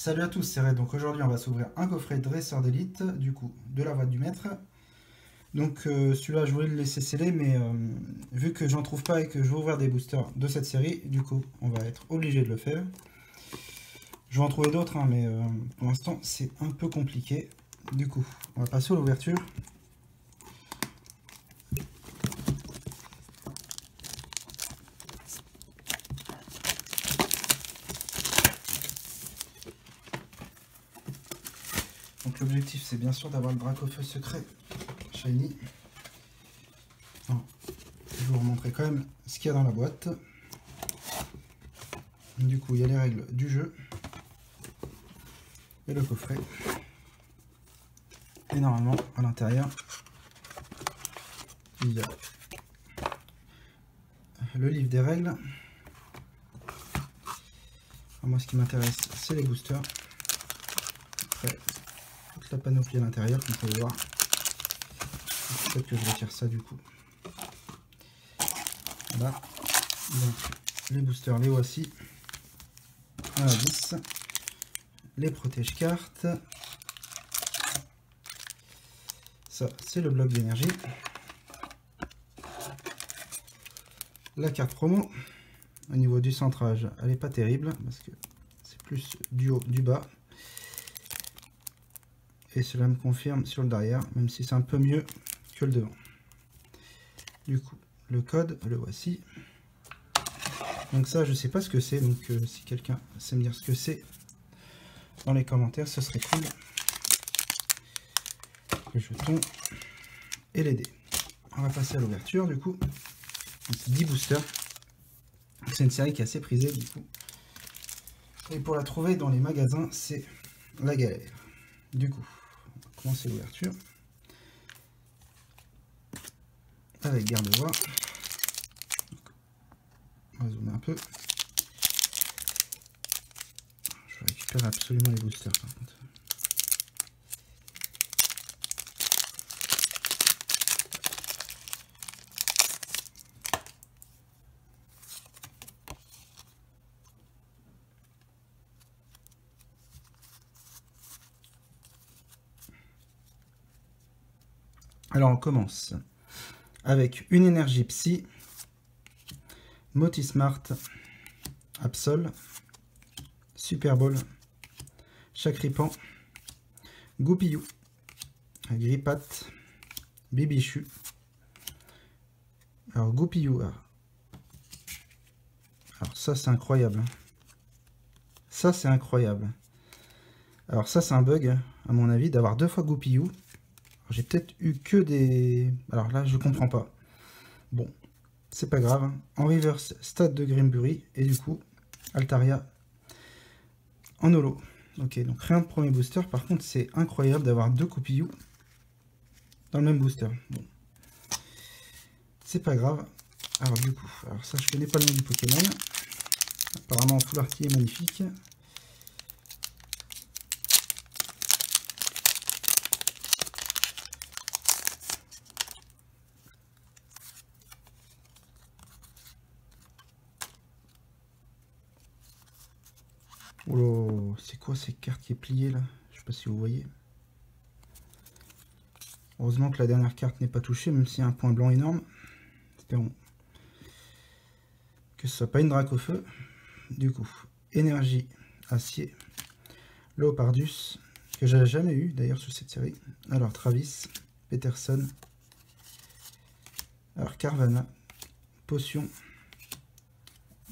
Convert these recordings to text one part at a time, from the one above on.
Salut à tous, c'est Red. Donc aujourd'hui on va s'ouvrir un coffret dresseur d'élite, du coup, de la voix du maître. Donc celui-là je voulais le laisser scellé, mais vu que j'en trouve pas et que je vais ouvrir des boosters de cette série, du coup on va être obligé de le faire. Je vais en trouver d'autres, hein, mais pour l'instant c'est un peu compliqué. Du coup, on va passer à l'ouverture. Donc l'objectif c'est bien sûr d'avoir le Dracofeu secret shiny. Alors, je vais vous remontrer quand même ce qu'il y a dans la boîte. Du coup il y a les règles du jeu et le coffret. Et normalement à l'intérieur il y a le livre des règles. Alors, moi ce qui m'intéresse c'est les boosters. Après toute la panoplie à l'intérieur comme vous pouvez voir. Peut-être que je retire ça du coup. Voilà. Donc les boosters les voici. À 10. Les protège cartes. Ça c'est le bloc d'énergie. La carte promo. Au niveau du centrage, elle n'est pas terrible parce que c'est plus du haut, du bas. Et cela me confirme sur le derrière, même si c'est un peu mieux que le devant. Du coup, le code, le voici. Donc ça, je sais pas ce que c'est, donc si quelqu'un sait me dire ce que c'est dans les commentaires, ce serait cool. Le jeton et les dés. On va passer à l'ouverture, du coup. 10 boosters. C'est une série qui est assez prisée, du coup. Et pour la trouver dans les magasins, c'est la galère. Du coup, on va commencer l'ouverture. Avec garde-voix. On va zoomer un peu. Je vais récupérer absolument les boosters par contre. Alors on commence avec une énergie psy, Motismart, Absol, Super Ball, Chakripan, Goupillou, Grippat, Bibichu. Alors Goupillou, alors ça c'est incroyable. Ça c'est incroyable. Alors ça c'est un bug à mon avis d'avoir deux fois Goupillou. J'ai peut-être eu que des... Alors là je comprends pas. Bon, c'est pas grave. En reverse, stade de Grimbury et du coup Altaria en holo. Ok, donc rien de premier booster. Par contre, c'est incroyable d'avoir deux Goupillou dans le même booster. Bon, c'est pas grave. Alors du coup, alors ça je connais pas le nom du Pokémon. Apparemment, full arty est magnifique. Oh là, c'est quoi ces cartes qui est pliée là? Je sais pas si vous voyez. Heureusement que la dernière carte n'est pas touchée, même s'il y a un point blanc énorme. Espérons que ce soit pas une Dracofeu. Du coup, énergie, acier, Léopardus, que j'ai jamais eu d'ailleurs sur cette série. Alors Travis, Peterson, alors Carvana, Potion,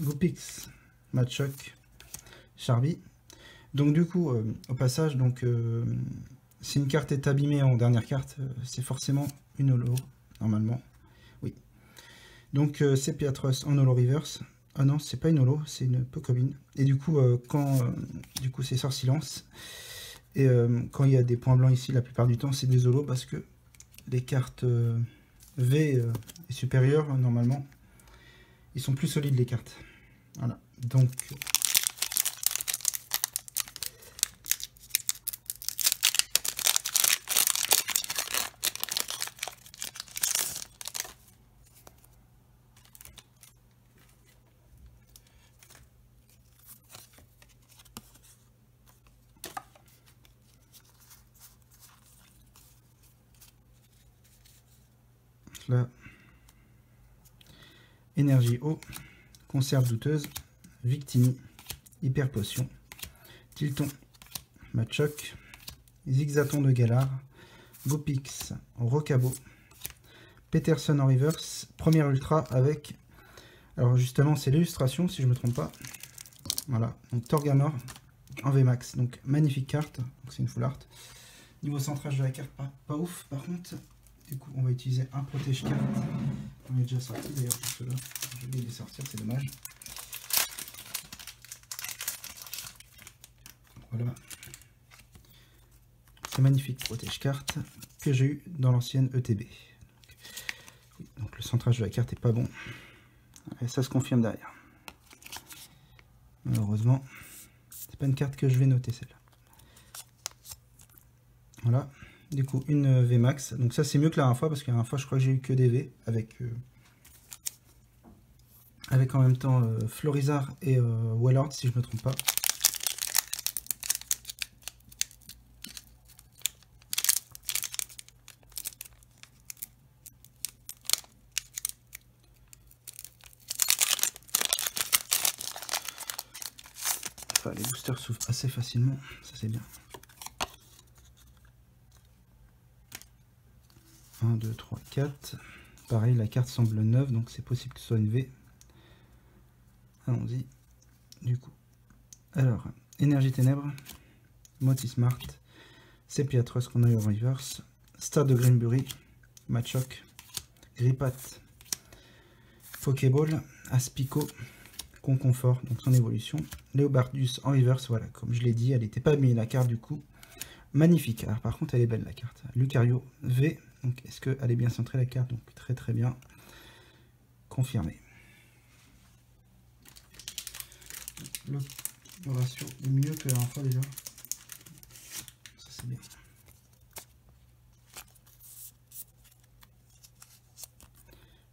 Goupix, Machoc, Charby. Donc du coup, au passage, donc si une carte est abîmée en dernière carte, c'est forcément une holo, normalement. Oui. Donc c'est Piatros en holo reverse. Ah non, c'est pas une holo, c'est une Pokéball. Et du coup, du coup c'est Sortilance. Et quand il y a des points blancs ici, la plupart du temps, c'est des holos parce que les cartes V et supérieures, normalement, ils sont plus solides les cartes. Voilà. Donc Là, énergie eau, conserve douteuse, Victini, hyper potion, Tilton, Machoc, Zigzaton de Galar, Gopix, Rocabo, Peterson en reverse, première ultra avec, alors justement c'est l'illustration si je me trompe pas, voilà, donc Torgamor en VMAX, donc magnifique carte, c'est une full art. Niveau centrage de la carte, pas ouf par contre, du coup on va utiliser un protège carte, on est déjà sorti d'ailleurs pour cela, je vais les sortir, c'est dommage. Voilà. C'est magnifique protège carte que j'ai eu dans l'ancienne ETB. Donc le centrage de la carte est pas bon. Et ça se confirme derrière. Malheureusement, c'est pas une carte que je vais noter celle-là. Voilà. Du coup, une VMAX. Donc ça c'est mieux que la dernière fois parce que la dernière fois je crois que j'ai eu que des V avec en même temps Florizard et Wallard si je me trompe pas. Enfin, les boosters s'ouvrent assez facilement, ça c'est bien. 1, 2, 3, 4. Pareil, la carte semble neuve, donc c'est possible que ce soit une V. Allons-y. Du coup. Alors, Énergie Ténèbres, Moti Smart, Sepiatrus qu'on a eu en reverse, Star de Greenbury, Machoc, Gripat, Pokéball, Aspico, Conconfort, donc son évolution, Léobardius en reverse, voilà, comme je l'ai dit, elle n'était pas mise la carte du coup. Magnifique, alors par contre elle est belle la carte. Lucario V, donc est-ce qu'elle est bien centrée la carte? Donc très très bien. Confirmé. Le ratio est mieux que la dernière fois déjà. Ça c'est bien.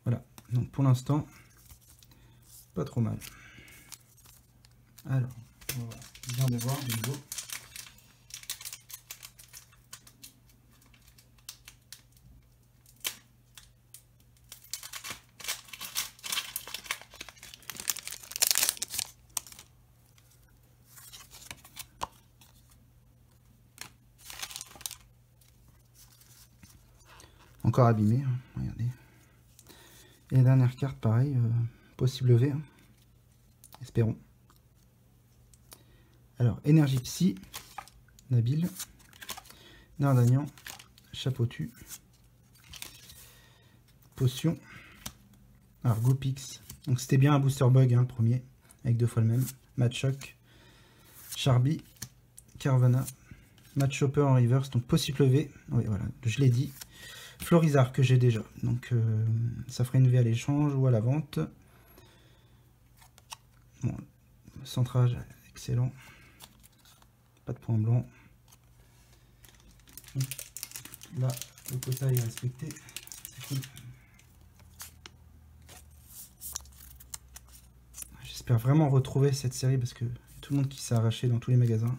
Voilà, donc pour l'instant, pas trop mal. Alors, on va bien de voir de nouveau. Encore abîmé, hein, regardez. Et la dernière carte, pareil, possible V. Hein. Espérons. Alors, énergie psy, Nabil, Dardagnan, Chapeautu, Potion, alors Gopix. Donc c'était bien un booster bug, hein, le premier, avec 2 fois le même. Machoc, Charby, Carvana, Matchopper en reverse, donc possible V. Oui, voilà, je l'ai dit. Florizard que j'ai déjà, donc ça ferait une V à l'échange ou à la vente. Bon, centrage excellent, pas de point blanc. Donc, là, le quota est respecté, c'est cool. J'espère vraiment retrouver cette série parce que tout le monde qui s'est arraché dans tous les magasins.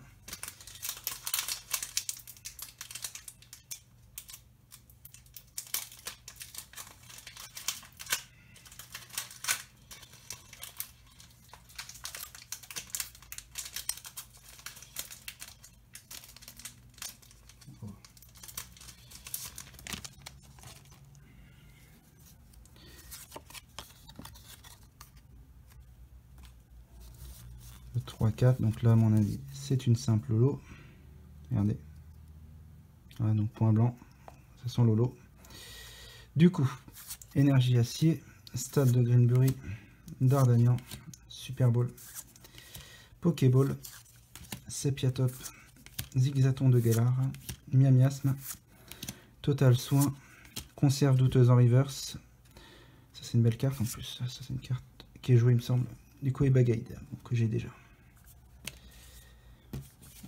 Le 3-4, donc là à mon avis c'est une simple Lolo. Regardez. Voilà, donc point blanc, ça sent Lolo. Du coup, énergie acier, Stade de Greenbury, Dardagnan, Super Ball, Pokéball, Sepiatop, Zigzaton de Galar, Miamiasme, Total Soin, Conserve douteuse en reverse. Ça c'est une belle carte en plus, ça c'est une carte qui est jouée il me semble. Du coup, et Bagaïd, que j'ai déjà.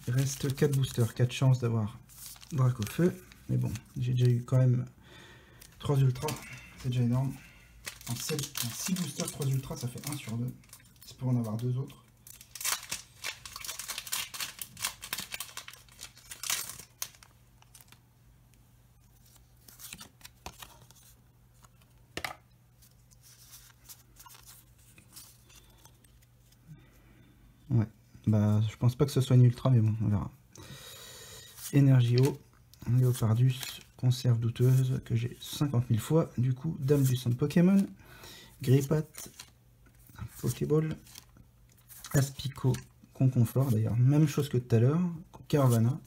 Il reste 4 boosters, 4 chances d'avoir Dracofeu. Mais bon, j'ai déjà eu quand même 3 ultras, c'est déjà énorme. En 6 boosters, 3 ultras, ça fait 1 sur 2. C'est pour en avoir 2 autres. Bah, je pense pas que ce soit une ultra, mais bon, on verra. Énergie eau, Léopardus, conserve douteuse, que j'ai 50 000 fois. Du coup, Dame du centre Pokémon, Grippat, Pokéball, Aspico, Conconfort, d'ailleurs, même chose que tout à l'heure, Carvana,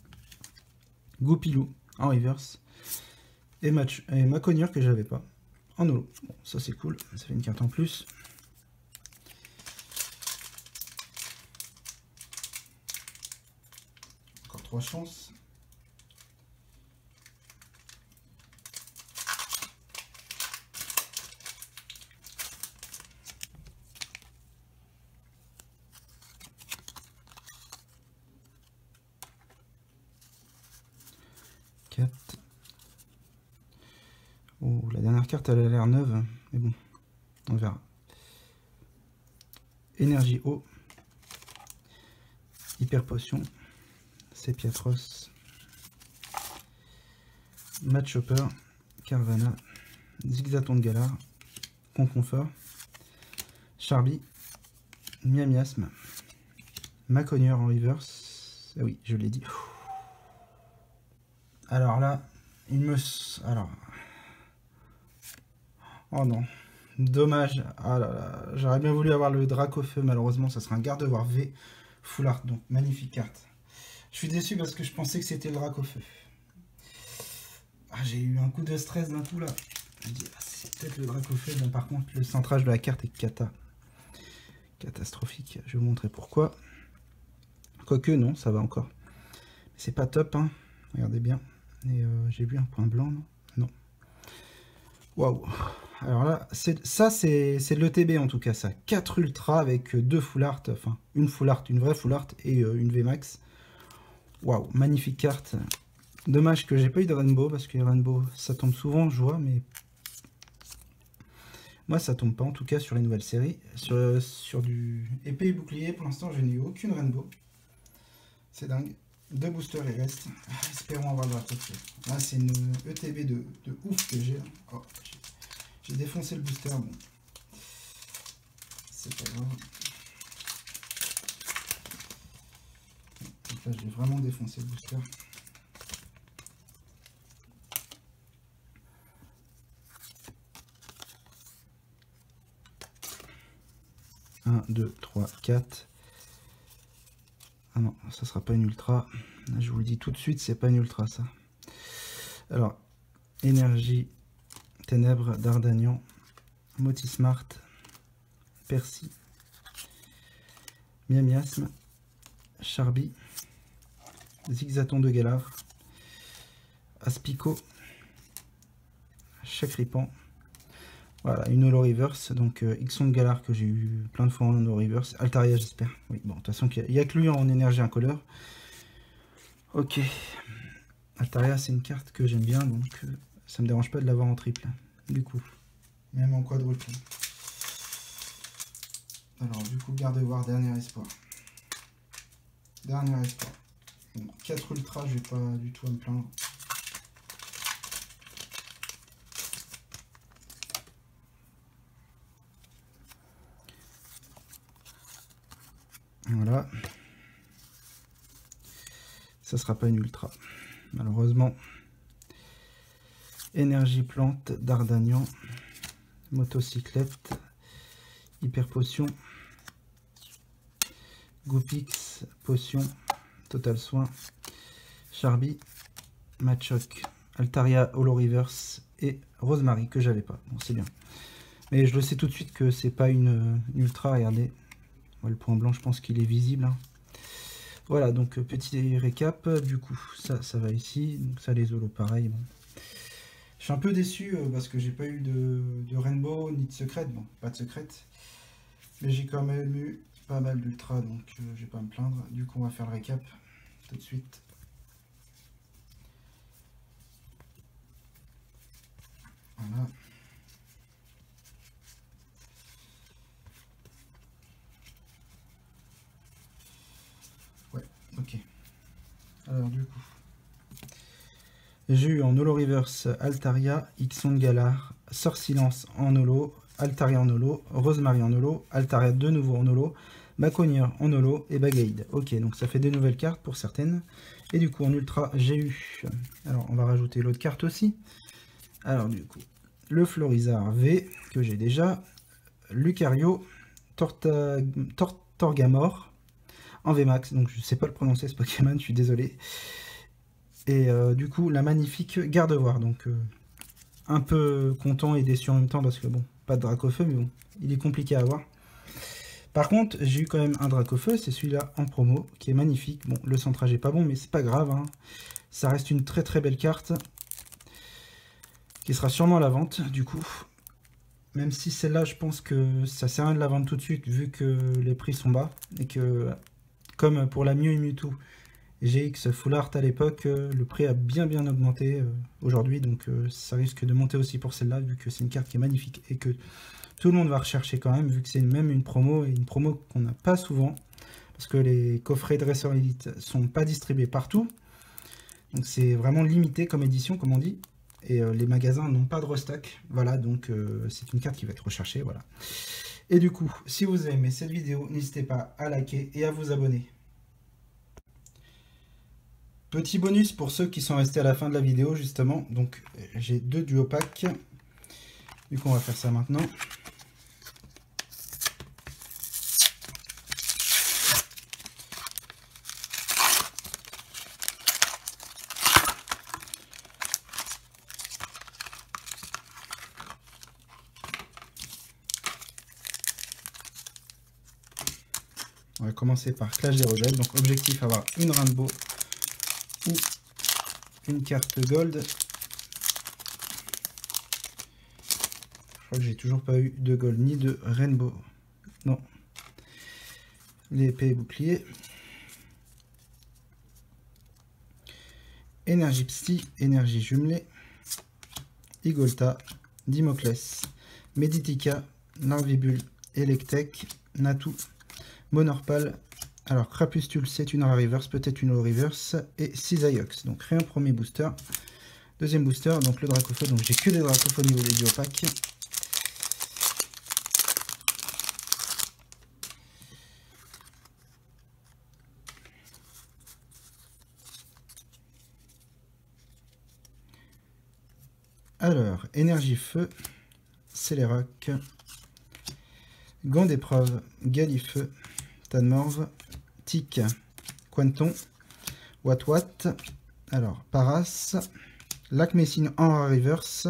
Goupilou en reverse, et Maconier que j'avais pas, en holo. Bon, ça c'est cool, ça fait une carte en plus. Encore 3 chances. Oh, la dernière carte elle a l'air neuve, mais bon, on verra. Énergie eau, Hyper Potion, Sepiatros, Matchopper, Carvana, Zigzaton de Galar, Conconfort, Charby, Miamiasme, Maconier en reverse. Ah oui, je l'ai dit. Alors là, alors. Oh non. Dommage. Ah là là. J'aurais bien voulu avoir le Dracofeu. Malheureusement, ça sera un Gardevoir V Full Art. Donc, magnifique carte. Je suis déçu parce que je pensais que c'était le Dracofeu. Ah, j'ai eu un coup de stress d'un coup là. Je me dis, ah, c'est peut-être le Dracofeu. Bon, par contre, le centrage de la carte est catastrophique. Je vais vous montrer pourquoi. Quoique, non, ça va encore. C'est pas top, hein. Regardez bien. Et j'ai vu un point blanc, non? Non. Waouh. Alors là, ça c'est de l'ETB en tout cas, ça. 4 ultra avec 2 full art, enfin une full art, une vraie full art et une VMAX. Waouh, magnifique carte. Dommage que j'ai pas eu de Rainbow, parce que les Rainbow ça tombe souvent, je vois, mais moi ça tombe pas en tout cas sur les nouvelles séries. Sur du épée et bouclier, pour l'instant je n'ai eu aucune Rainbow. C'est dingue. 2 boosters il reste. Espérons avoir le Dracofeu. Là c'est une ETB de ouf que j'ai. Oh, j'ai défoncé le booster, bon. C'est pas grave. Donc là, j'ai vraiment défoncé le booster. Un, 2, 3, 4. Ah non, ça sera pas une ultra. Je vous le dis tout de suite, c'est pas une ultra ça. Alors, énergie, ténèbres, Dardagnan, Motismart, Percy, Miamiasme, Charby, Zigzaton de Galar, Aspico, Chakripan. Voilà, une holo reverse, donc Ixon de Galar que j'ai eu plein de fois en holo reverse. Altaria j'espère. Oui, bon, de toute façon, il n'y a que lui en énergie incolore. Ok. Altaria c'est une carte que j'aime bien, donc ça me dérange pas de l'avoir en triple. Du coup, même en quadruple. Alors du coup, Gardevoir, dernier espoir. Dernier espoir. Bon, 4 ultras, je vais pas du tout à me plaindre. Voilà. Ça sera pas une ultra, malheureusement. Énergie plante, Dardagnan, Motocyclette, Hyper Potion, Goupix, Potion, Total Soin, Charby, Machoc, Altaria Holo Reverse et Rosemary que j'avais pas. Bon, c'est bien. Mais je le sais tout de suite que c'est pas une ultra, regardez. Le point blanc, je pense qu'il est visible. Hein. Voilà, donc petit récap. Du coup, ça va ici. Donc ça, les holos, pareil. Bon. Je suis un peu déçu parce que j'ai pas eu de Rainbow ni de secrète. Bon, pas de secrète. Mais j'ai quand même eu pas mal d'ultra, donc je vais pas me plaindre. Du coup, on va faire le récap tout de suite. Voilà. Ouais, ok. Alors du coup, j'ai eu en holo reverse Altaria, Ixon de Galar, Sorcilence en holo, Altaria en holo, Rosemary en holo, Altaria de nouveau en holo, Baconnier en holo et Bagaïd. Ok, donc ça fait des nouvelles cartes pour certaines. Et du coup, en ultra, j'ai eu... Alors, on va rajouter l'autre carte aussi. Alors, du coup, le Florizard V, que j'ai déjà. Lucario, Torgamore, en VMAX. Donc, je ne sais pas le prononcer, ce Pokémon, je suis désolé. Et du coup, la magnifique Gardevoir. Donc, un peu content et déçu en même temps, parce que bon, pas de Dracofeu, mais bon, il est compliqué à avoir. Par contre, j'ai eu quand même un Dracofeu, c'est celui-là en promo, qui est magnifique. Bon, le centrage est pas bon, mais c'est pas grave, hein. Ça reste une très très belle carte, qui sera sûrement à la vente, du coup. Même si celle-là, je pense que ça sert à rien de la vendre tout de suite, vu que les prix sont bas, et que, comme pour la Mew et Mewtwo GX Full Art à l'époque, le prix a bien augmenté aujourd'hui, donc ça risque de monter aussi pour celle-là, vu que c'est une carte qui est magnifique, et que tout le monde va rechercher quand même, vu que c'est même une promo, et une promo qu'on n'a pas souvent, parce que les coffrets Dresseur Elite sont pas distribués partout, donc c'est vraiment limité comme édition, comme on dit, et les magasins n'ont pas de restock, voilà, donc c'est une carte qui va être recherchée, voilà. Et du coup, si vous avez aimé cette vidéo, n'hésitez pas à liker et à vous abonner. Petit bonus pour ceux qui sont restés à la fin de la vidéo, justement, donc j'ai 2 duo packs, du coup on va faire ça maintenant. On va commencer par Clash des Rebelles. Donc objectif, avoir une Rainbow ou une carte Gold. Je crois que j'ai toujours pas eu de Gold ni de Rainbow. Non. L'épée et bouclier. Énergie Psy, énergie jumelée. Igolta, Dimoclès, Meditica, Larvibule, Electek, Natu, Monorpal. Alors Crapustule, c'est une rare reverse, peut-être une holo reverse, et Cisaiox. Donc rien, premier booster. Deuxième booster, donc le Dracofeu. Donc j'ai que des Dracofeu au niveau des duo packs. Alors, énergie feu, Scélérac, gant d'épreuve, Galifeu, Tanmorve, Tic, Quanton, Watwat, alors Paras, Lac Messine en rare reverse,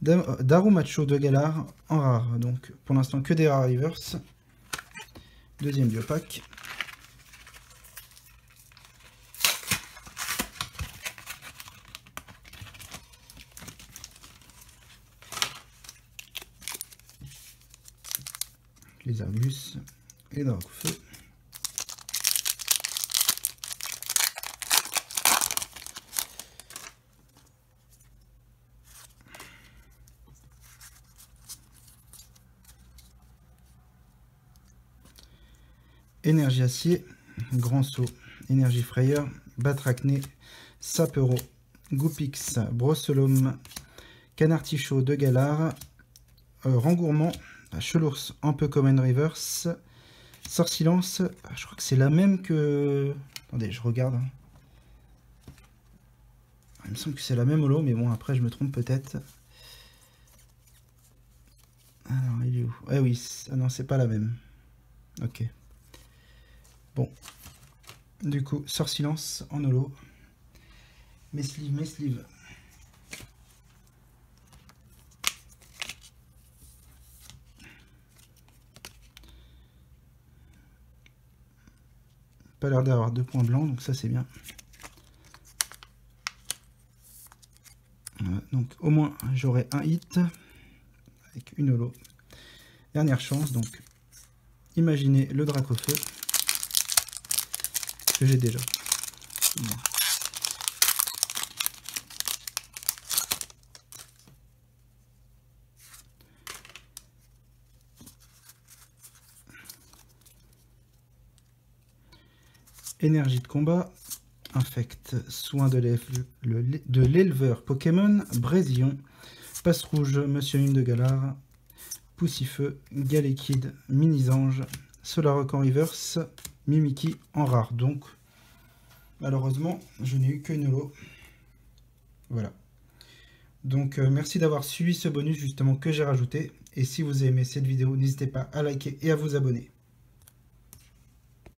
Darumacho de Galar en rare, donc pour l'instant que des rares reverse. Deuxième biopack. Les Argus et Dracofeu. Énergie acier, grand saut, énergie frayeur, batracné, sapero, goupix, brosselome, canartichaud de Galar, rengourmand, chelours en peu common reverse, sorsilence, je crois que c'est la même que... Attendez, je regarde. Il me semble que c'est la même holo, mais bon, après je me trompe peut-être. Alors, il est où? Ah oui, ah non, c'est pas la même. Ok. Bon. Du coup, sorsilence en holo. Mes sleeves. Pas l'air d'avoir 2 points blancs, donc ça c'est bien. Voilà, donc au moins j'aurai un hit avec une holo. Dernière chance, donc imaginez le Dracofeu que j'ai déjà. Bon. Énergie de combat, infect, soin de l'éleveur Pokémon, Brésillon, passe rouge, Monsieur Une de Galar, Poussifeu, Galekid, Mini-Ange, Solrock en reverse, Mimikyu en rare. Donc, malheureusement, je n'ai eu que une holo. Voilà. Donc, merci d'avoir suivi ce bonus justement que j'ai rajouté. Et si vous avez aimé cette vidéo, n'hésitez pas à liker et à vous abonner.